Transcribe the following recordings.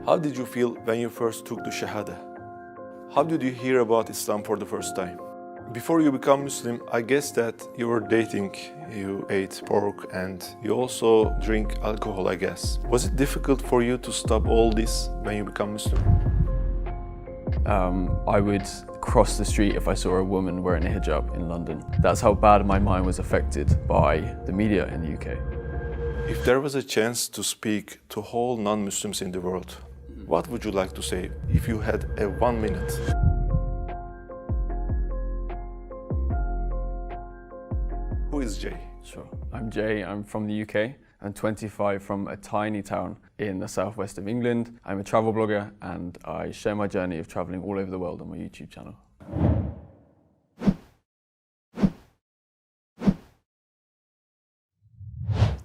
How did you feel when you first took the Shahada? How did you hear about Islam for the first time? Before you become Muslim, I guess that you were dating, you ate pork and you also drink alcohol, I guess. Was it difficult for you to stop all this when you become Muslim? I would cross the street if I saw a woman wearing a hijab in London. That's how bad my mind was affected by the media in the UK. If there was a chance to speak to whole non-Muslims in the world, what would you like to say if you had a 1 minute? Who is Jay? Sure. I'm Jay, I'm from the UK. I'm 25 from a tiny town in the southwest of England. I'm a travel blogger and I share my journey of traveling all over the world on my YouTube channel.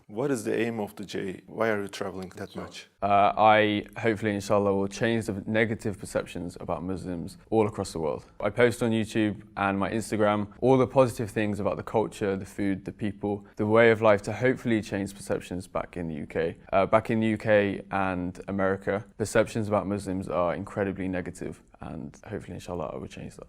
What is the aim of the Jay? Why are you traveling that much? I hopefully, inshallah, will change the negative perceptions about Muslims all across the world. I post on YouTube and my Instagram all the positive things about the culture, the food, the people, the way of life to hopefully change perceptions back in the UK. Back in the UK and America, perceptions about Muslims are incredibly negative and hopefully, inshallah, I will change that.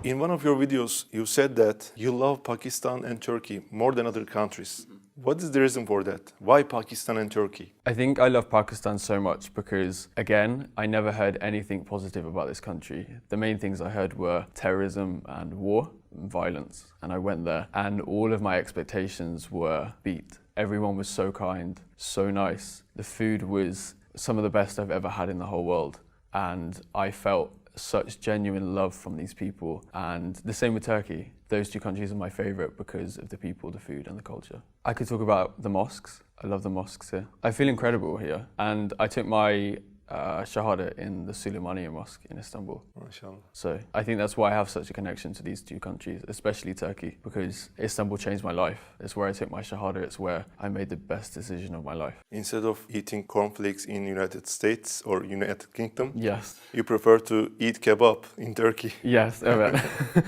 In one of your videos, you said that you love Pakistan and Turkey more than other countries. What is the reason for that? Why Pakistan and Turkey? I think I love Pakistan so much because, again, I never heard anything positive about this country. The main things I heard were terrorism and war and violence. And I went there and all of my expectations were beat. Everyone was so kind, so nice. The food was some of the best I've ever had in the whole world. And I felt such genuine love from these people. And the same with Turkey. Those two countries are my favourite because of the people, the food and the culture. I could talk about the mosques. I love the mosques here. I feel incredible here. And I took my Shahada in the Süleymaniye Mosque in Istanbul. MashaAllah. So I think that's why I have such a connection to these two countries, especially Turkey, because Istanbul changed my life. It's where I took my Shahada, it's where I made the best decision of my life. Instead of eating cornflakes in United States or United Kingdom, Yes. you prefer to eat kebab in Turkey. Yes, I bet.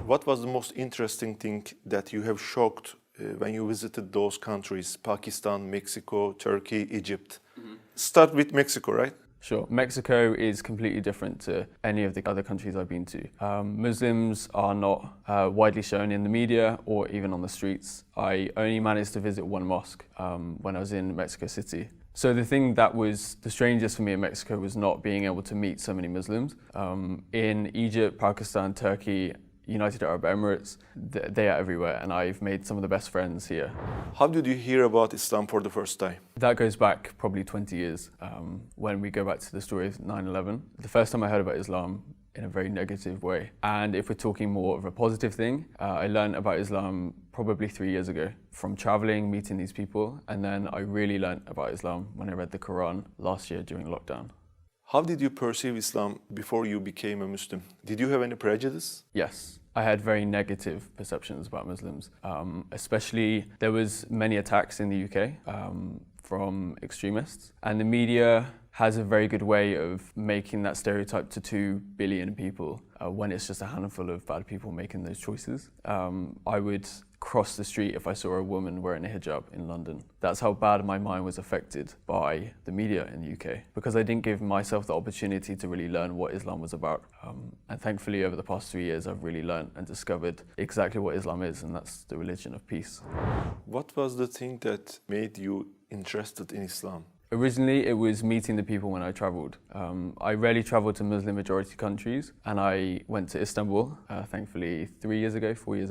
What was the most interesting thing that you have shocked when you visited those countries, Pakistan, Mexico, Turkey, Egypt? Start with Mexico, right? Sure. Mexico is completely different to any of the other countries I've been to. Muslims are not widely shown in the media or even on the streets. I only managed to visit one mosque when I was in Mexico City. So the thing that was the strangest for me in Mexico was not being able to meet so many Muslims. In Egypt, Pakistan, Turkey, United Arab Emirates, they are everywhere and I've made some of the best friends here. How did you hear about Islam for the first time? That goes back probably 20 years when we go back to the story of 9/11. The first time I heard about Islam in a very negative way. And if we're talking more of a positive thing, I learned about Islam probably 3 years ago from traveling, meeting these people. And then I really learned about Islam when I read the Quran last year during lockdown. How did you perceive Islam before you became a Muslim? Did you have any prejudice? Yes, I had very negative perceptions about Muslims. Especially, there was many attacks in the UK from extremists. And the media has a very good way of making that stereotype to 2 billion people when it's just a handful of bad people making those choices. I would cross the street if I saw a woman wearing a hijab in London. That's how bad my mind was affected by the media in the UK because I didn't give myself the opportunity to really learn what Islam was about. And thankfully over the past 3 years I've really learned and discovered exactly what Islam is, and that's the religion of peace. What was the thing that made you interested in Islam? Originally, it was meeting the people when I travelled. I rarely travelled to Muslim majority countries and I went to Istanbul, thankfully 4 years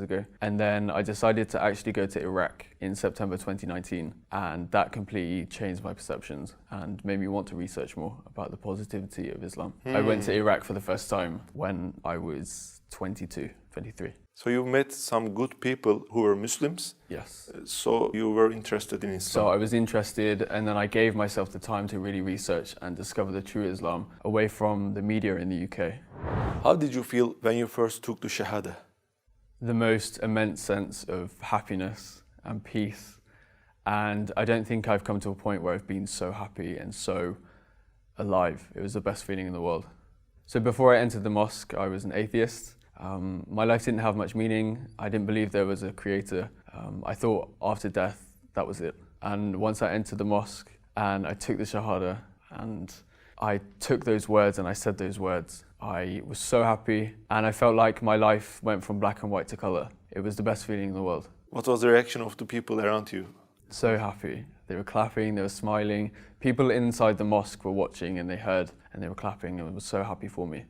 ago. And then I decided to actually go to Iraq in September 2019 and that completely changed my perceptions and made me want to research more about the positivity of Islam. I went to Iraq for the first time when I was 22, 23. So you met some good people who were Muslims? Yes. So you were interested in Islam? So I was interested and then I gave myself the time to really research and discover the true Islam away from the media in the UK. How did you feel when you first took the Shahada? The most immense sense of happiness and peace. And I don't think I've come to a point where I've been so happy and so alive. It was the best feeling in the world. So before I entered the mosque, I was an atheist. My life didn't have much meaning. I didn't believe there was a creator. I thought after death, that was it. And once I entered the mosque and I took the Shahada and I took those words and I said those words. I was so happy and I felt like my life went from black and white to colour. It was the best feeling in the world. What was the reaction of the people around you? So happy. They were clapping, they were smiling. People inside the mosque were watching and they heard and they were clapping and were so happy for me.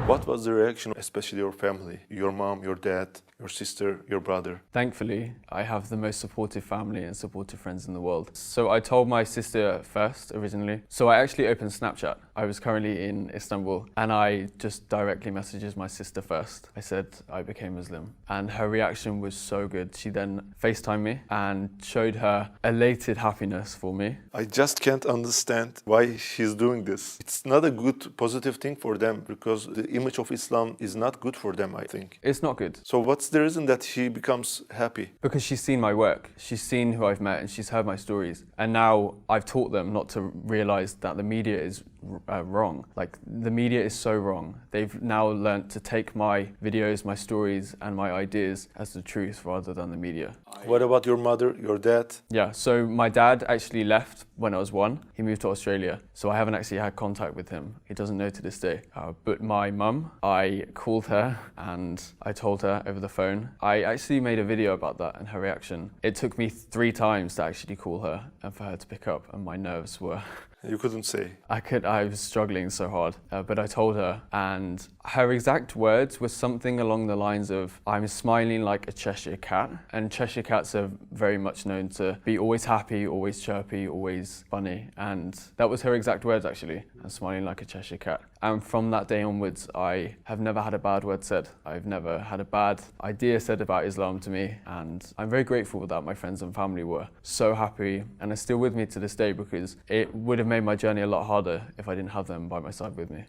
What was the reaction, especially your family, your mom, your dad, your sister, your brother? Thankfully, I have the most supportive family and supportive friends in the world. So I told my sister first, originally. So I actually opened Snapchat. I was currently in Istanbul and I just directly messaged my sister first. I said I became Muslim and her reaction was so good. She then FaceTimed me and showed her elated happiness for me. I just can't understand why she's doing this. It's not a good, positive thing for them because the image of Islam is not good for them, I think. It's not good. So what's the reason that she becomes happy? Because she's seen my work, she's seen who I've met and she's heard my stories. And now I've taught them not to realise that the media is wrong. Like, the media is so wrong. They've now learnt to take my videos, my stories and my ideas as the truth rather than the media. What about your mother, your dad? Yeah, so my dad actually left when I was 1. He moved to Australia, so I haven't actually had contact with him. He doesn't know to this day. But my mum, I called her and I told her over the phone. I actually made a video about that and her reaction. It took me 3 times to actually call her and for her to pick up, and my nerves were... You couldn't say. I was struggling so hard, but I told her, and her exact words were something along the lines of, I'm smiling like a Cheshire cat, and Cheshire cats are very much known to be always happy, always chirpy, always funny, and that was her exact words actually, I'm smiling like a Cheshire cat. And from that day onwards, I have never had a bad word said. I've never had a bad idea said about Islam to me, and I'm very grateful that my friends and family were so happy and are still with me to this day, because it would have made my journey a lot harder if I didn't have them by my side with me.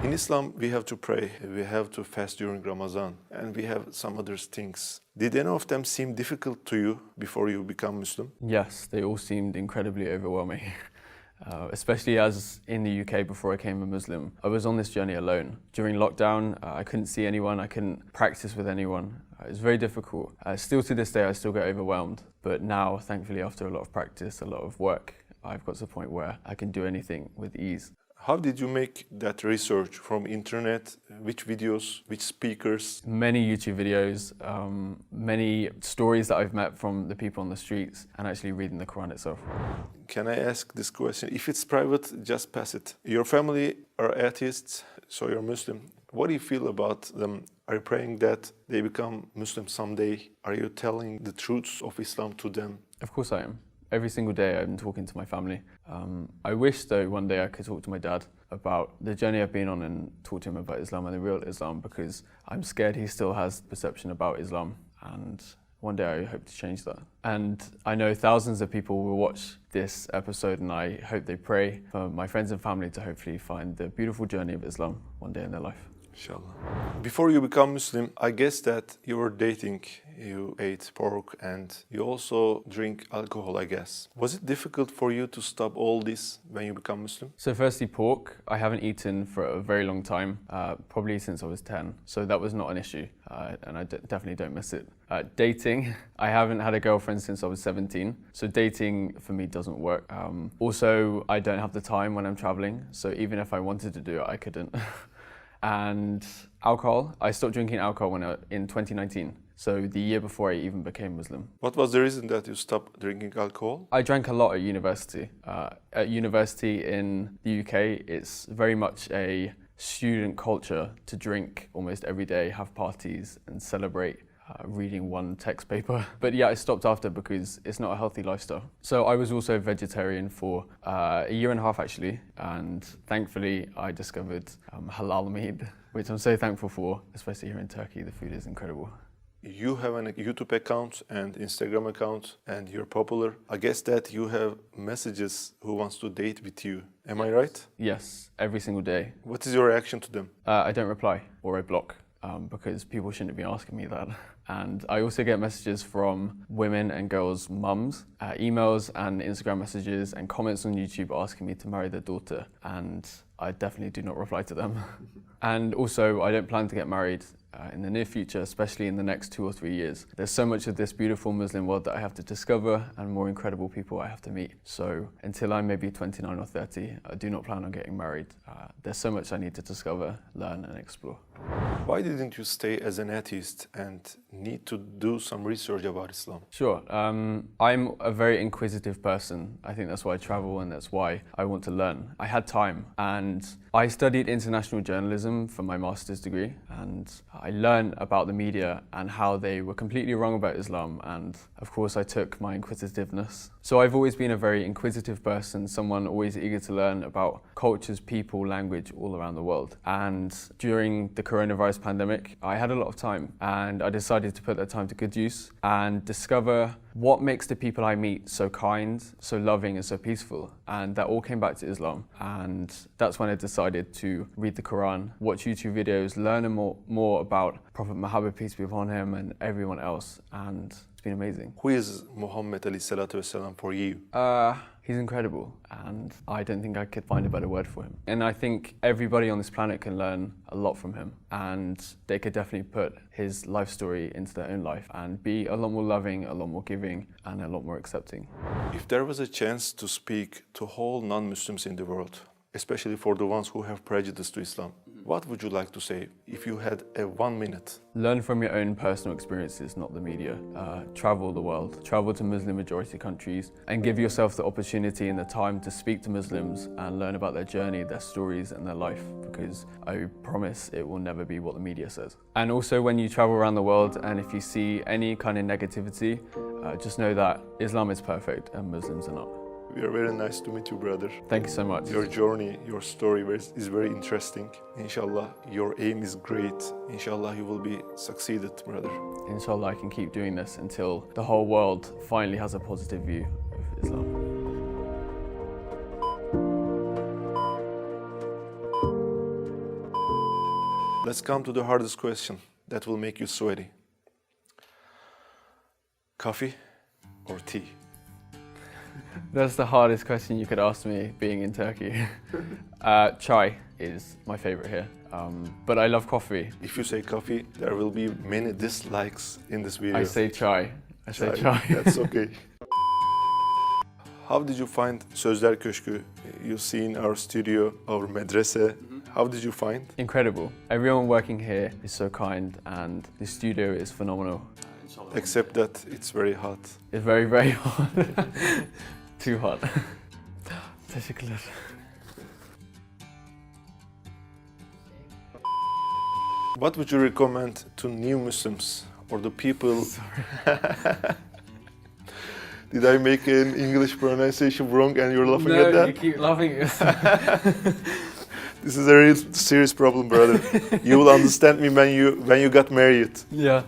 In Islam, we have to pray, we have to fast during Ramadan, and we have some other things. Did any of them seem difficult to you before you become Muslim? Yes, they all seemed incredibly overwhelming. Especially as in the UK before I became a Muslim, I was on this journey alone. During lockdown, I couldn't see anyone, I couldn't practice with anyone. It was very difficult. Still to this day, I still get overwhelmed. But now, thankfully, after a lot of practice, a lot of work, I've got to the point where I can do anything with ease. How did you make that research? From internet? Which videos? Which speakers? Many YouTube videos, many stories that I've met from the people on the streets, and actually reading the Quran itself. Can I ask this question? If it's private, just pass it. Your family are atheists, so you're Muslim. What do you feel about them? Are you praying that they become Muslim someday? Are you telling the truths of Islam to them? Of course I am. Every single day I'm talking to my family. I wish though one day I could talk to my dad about the journey I've been on and talk to him about Islam and the real Islam, because I'm scared he still has perception about Islam, and one day I hope to change that. And I know thousands of people will watch this episode, and I hope they pray for my friends and family to hopefully find the beautiful journey of Islam one day in their life. Inshallah. Before you become Muslim, I guess that you were dating, you ate pork and you also drink alcohol, I guess. Was it difficult for you to stop all this when you become Muslim? So firstly, pork, I haven't eaten for a very long time, probably since I was 10. So that was not an issue, and I definitely don't miss it. Dating, I haven't had a girlfriend since I was 17. So dating for me doesn't work. Also, I don't have the time when I'm traveling. So even if I wanted to do it, I couldn't. And alcohol, I stopped drinking alcohol in 2019, so the year before I even became Muslim. What was the reason that you stopped drinking alcohol? I drank a lot at university. At university in the UK, it's very much a student culture to drink almost every day, have parties and celebrate reading one text paper. But yeah, I stopped after because it's not a healthy lifestyle. So I was also vegetarian for a year and a half actually, and thankfully I discovered halal meat, which I'm so thankful for, especially here in Turkey. The food is incredible. You have a YouTube account and Instagram account, and you're popular. I guess that you have messages who wants to date with you. Am I right? Yes, every single day. What is your reaction to them? I don't reply, or I block. Because people shouldn't be asking me that. And I also get messages from women and girls' mums, emails and Instagram messages and comments on YouTube asking me to marry their daughter, and I definitely do not reply to them. And also, I don't plan to get married in the near future, especially in the next 2 or 3 years. There's so much of this beautiful Muslim world that I have to discover and more incredible people I have to meet. So until I'm maybe 29 or 30, I do not plan on getting married. There's so much I need to discover, learn and explore. Why didn't you stay as an atheist and need to do some research about Islam? Sure. I'm a very inquisitive person. I think that's why I travel and that's why I want to learn. I had time and I studied international journalism for my master's degree, and I learned about the media and how they were completely wrong about Islam, and of course I took my inquisitiveness. So I've always been a very inquisitive person, someone always eager to learn about cultures, people, language all around the world. And during the coronavirus pandemic, I had a lot of time and I decided to put that time to good use and discover what makes the people I meet so kind, so loving and so peaceful. And that all came back to Islam. And that's when I decided to read the Quran, watch YouTube videos, learn more about Prophet Muhammad, peace be upon him, and everyone else. And it's been amazing. Who is Muhammad alayhi salatu wasalam for you? He's incredible, and I don't think I could find a better word for him. And I think everybody on this planet can learn a lot from him, and they could definitely put his life story into their own life and be a lot more loving, a lot more giving, and a lot more accepting. If there was a chance to speak to whole non-Muslims in the world, especially for the ones who have prejudice to Islam, what would you like to say if you had 1 minute? Learn from your own personal experiences, not the media. Travel the world, travel to Muslim majority countries, and give yourself the opportunity and the time to speak to Muslims and learn about their journey, their stories and their life, because I promise it will never be what the media says. And also when you travel around the world and if you see any kind of negativity, just know that Islam is perfect and Muslims are not. We are very nice to meet you, brother. Thank you so much. Your journey, your story is very interesting. Inshallah, your aim is great. Inshallah, you will be succeeded, brother. Inshallah, I can keep doing this until the whole world finally has a positive view of Islam. Let's come to the hardest question that will make you sweaty. Coffee or tea? That's the hardest question you could ask me being in Turkey. Chai is my favorite here, but I love coffee. If you say coffee, there will be many dislikes in this video. I say chai. I say chai. That's okay. How did you find Sözler Köşkü? You've seen our studio, our medrese. How did you find? Incredible. Everyone working here is so kind and the studio is phenomenal. Except that it's very hot. It's very, very hot. Too hot. Teşekkürler. What would you recommend to new Muslims or the people? Did I make an English pronunciation wrong and you're laughing at that? No, you keep laughing. This is a real serious problem, brother. You will understand me when you got married. Yeah.